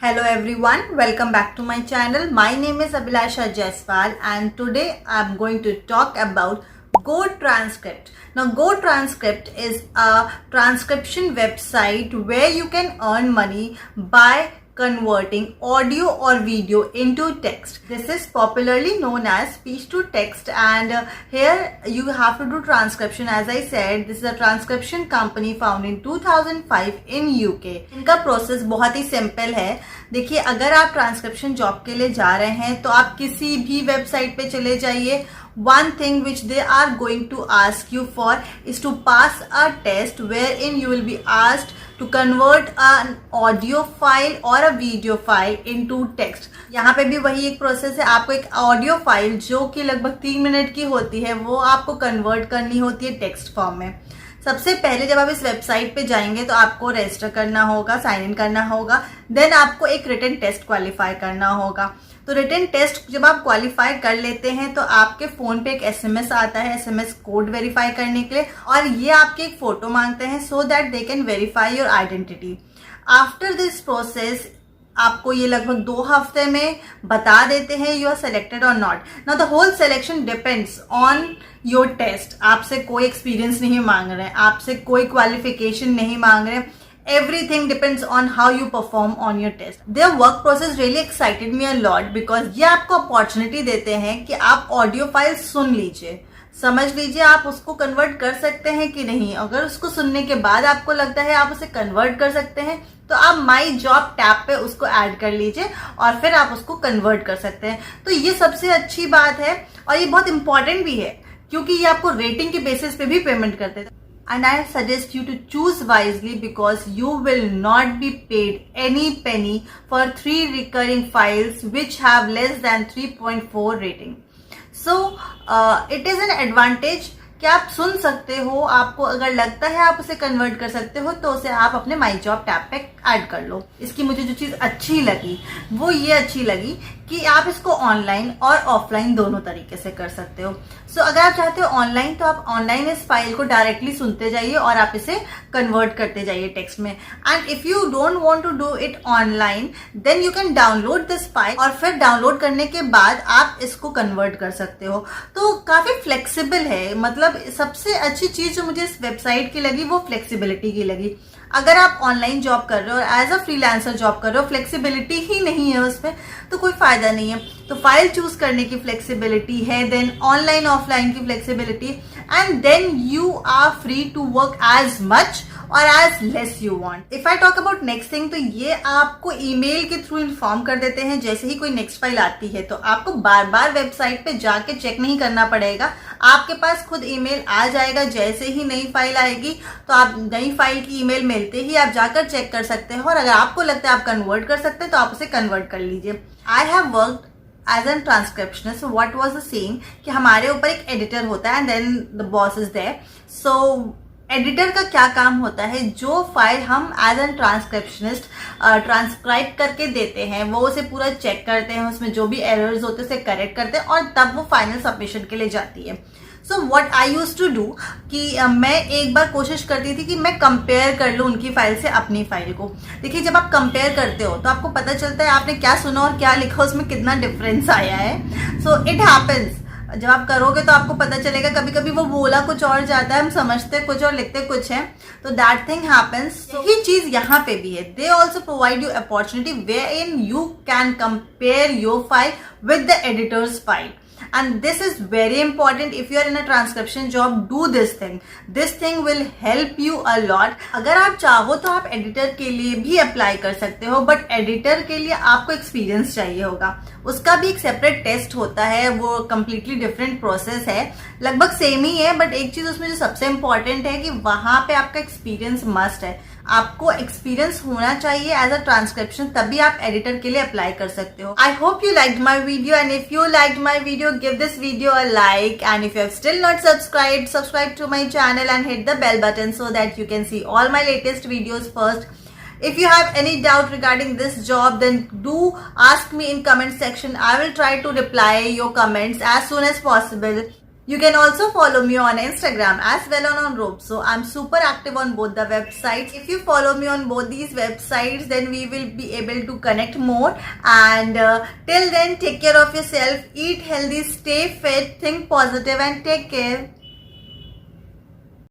Hello everyone, welcome back to my channel. My name is Abhilasha Jaiswal and today I'm going to talk about GoTranscript. Now GoTranscript is a transcription website where you can earn money by converting audio or video into text. This is popularly known as speech to text and here you have to do transcription. As I said, this is a transcription company found in 2005 in UK. इनका process बहुत ही simple है. देखिए, अगर आप transcription job के लिए जा रहे हैं तो आप किसी भी वेबसाइट पे चले जाइए. One thing which they are going to ask you for is to pass a test wherein you will be asked to convert an audio file or a video file into text. यहाँ पे भी वही एक process है. आपको एक audio file जो कि लगभग 3 मिनट की होती है वो आपको कन्वर्ट करनी होती है टेक्स्ट फॉर्म में. सबसे पहले जब आप इस वेबसाइट पे जाएंगे तो आपको रजिस्टर करना होगा, साइन इन करना होगा. देन आपको एक रिटन टेस्ट क्वालिफाई करना होगा. तो रिटन टेस्ट जब आप क्वालिफाई कर लेते हैं तो आपके फोन पे एक एसएमएस आता है एसएमएस कोड वेरीफाई करने के लिए और ये आपकी एक फोटो मांगते हैं so that they can verify your identity. After this process आपको ये लगभग 2 हफ्ते में बता देते हैं यू आर सेलेक्टेड और not. Now the whole selection depends on your test. आपसे कोई एक्सपीरियंस नहीं मांग रहे हैं, आपसे कोई क्वालिफिकेशन नहीं मांग रहे हैं. Everything depends on how you perform on your test. Their work process really excited me a lot because ये आपको अपॉर्चुनिटी देते हैं कि आप ऑडियो फाइल सुन लीजिए, समझ लीजिए आप उसको कन्वर्ट कर सकते हैं कि नहीं. अगर उसको सुनने के बाद आपको लगता है आप उसे कन्वर्ट कर सकते हैं तो आप माई जॉब टैब पे उसको ऐड कर लीजिए और फिर आप उसको कन्वर्ट कर सकते हैं. तो ये सबसे अच्छी बात है और ये बहुत इंपॉर्टेंट भी है क्योंकि ये आपको रेटिंग के बेसिस पे भी पेमेंट करते हैं. And I suggest you to choose wisely because you will not be paid any penny for 3 recurring files which have less than 3.4 rating. So it is an advantage कि आप सुन सकते हो. आपको अगर लगता है आप उसे कन्वर्ट कर सकते हो तो उसे आप अपने माई जॉब टैब पे ऐड कर लो. इसकी मुझे जो चीज अच्छी लगी वो ये अच्छी लगी कि आप इसको ऑनलाइन और ऑफलाइन दोनों तरीके से कर सकते हो. सो अगर आप चाहते हो ऑनलाइन तो आप ऑनलाइन इस फाइल को डायरेक्टली सुनते जाइए और आप इसे कन्वर्ट करते जाइए टेक्स्ट में. And if you don't want to do it online then you can download this file और फिर डाउनलोड करने के बाद आप इसको कन्वर्ट कर सकते हो. तो काफी फ्लेक्सिबल है. मतलब सबसे अच्छी चीज जो मुझे इस वेबसाइट की लगी वो फ्लेक्सिबिलिटी की लगी. अगर आप ऑनलाइन जॉब कर रहे हो एज अ फ्रीलांसर जॉब कर रहे हो, फ्लेक्सिबिलिटी ही नहीं है उसमें तो कोई फायदा नहीं है. तो फाइल चूज करने की फ्लेक्सिबिलिटी है, देन ऑनलाइन ऑफलाइन की flexibility and then you are free to work as much और as less you want. If I talk about next thing तो ये आपको ईमेल के थ्रू इन्फॉर्म कर देते हैं जैसे ही कोई नेक्स्ट फाइल आती है. तो आपको बार बार वेबसाइट पे जाके चेक नहीं करना पड़ेगा, आपके पास खुद ईमेल आ जाएगा. जैसे ही नई फाइल आएगी तो आप नई फाइल की ईमेल मिलते ही आप जाकर चेक कर सकते हैं और अगर आपको लगता है आप कन्वर्ट कर सकते हैं तो आप उसे कन्वर्ट कर लीजिए. I have worked as an transcriptionist. So what was the same कि हमारे ऊपर एक एडिटर होता है and then the boss is there. So editor का क्या काम होता है, जो फाइल हम एज एन ट्रांसक्रिप्शनिस्ट ट्रांसक्राइब करके देते हैं वो उसे पूरा चेक करते हैं, उसमें जो भी एरर्स होते हैं उसे करेक्ट करते हैं और तब वो फाइनल सबमिशन के लिए जाती है. So what I used to do कि मैं एक बार कोशिश करती थी कि मैं कंपेयर कर लूँ उनकी फाइल से अपनी फाइल को. देखिए, जब आप कंपेयर करते हो तो आपको पता चलता है आपने क्या सुना और क्या लिखा उसमें कितना डिफरेंस आया है. So it happens. जब आप करोगे तो आपको पता चलेगा कभी कभी वो बोला कुछ और जाता है, हम समझते कुछ और लिखते कुछ है. तो दैट थिंग हैपेंस. यही चीज यहाँ पे भी है. They also provide you opportunity where in you can compare your file with the editor's file. And this is very important. If you are in a transcription job, do this thing. This thing will help you a lot. अगर आप चाहो तो आप editor के लिए भी apply कर सकते हो बट एडिटर के लिए आपको एक्सपीरियंस चाहिए होगा. उसका भी एक सेपरेट टेस्ट होता है, वो कम्प्लीटली डिफरेंट प्रोसेस है. लगभग सेम ही है बट एक चीज उसमें जो सबसे इंपॉर्टेंट है कि वहां पे आपका एक्सपीरियंस मस्ट है. आपको एक्सपीरियंस होना चाहिए एज अ ट्रांसक्रिप्शन, तभी आप एडिटर के लिए अप्लाई कर सकते हो. I hope you liked my video and if you liked my video give this video a like and if you have still not subscribe to my channel and hit the bell button so that you can see all my latest videos first. If you have any doubt regarding this job then do ask me in comment section. I will try to reply your comments as soon as possible. You can also follow me on Instagram as well on Rope. So I'm super active on both the websites. If you follow me on both these websites, then we will be able to connect more. And till then, take care of yourself, eat healthy, stay fit, think positive, and take care.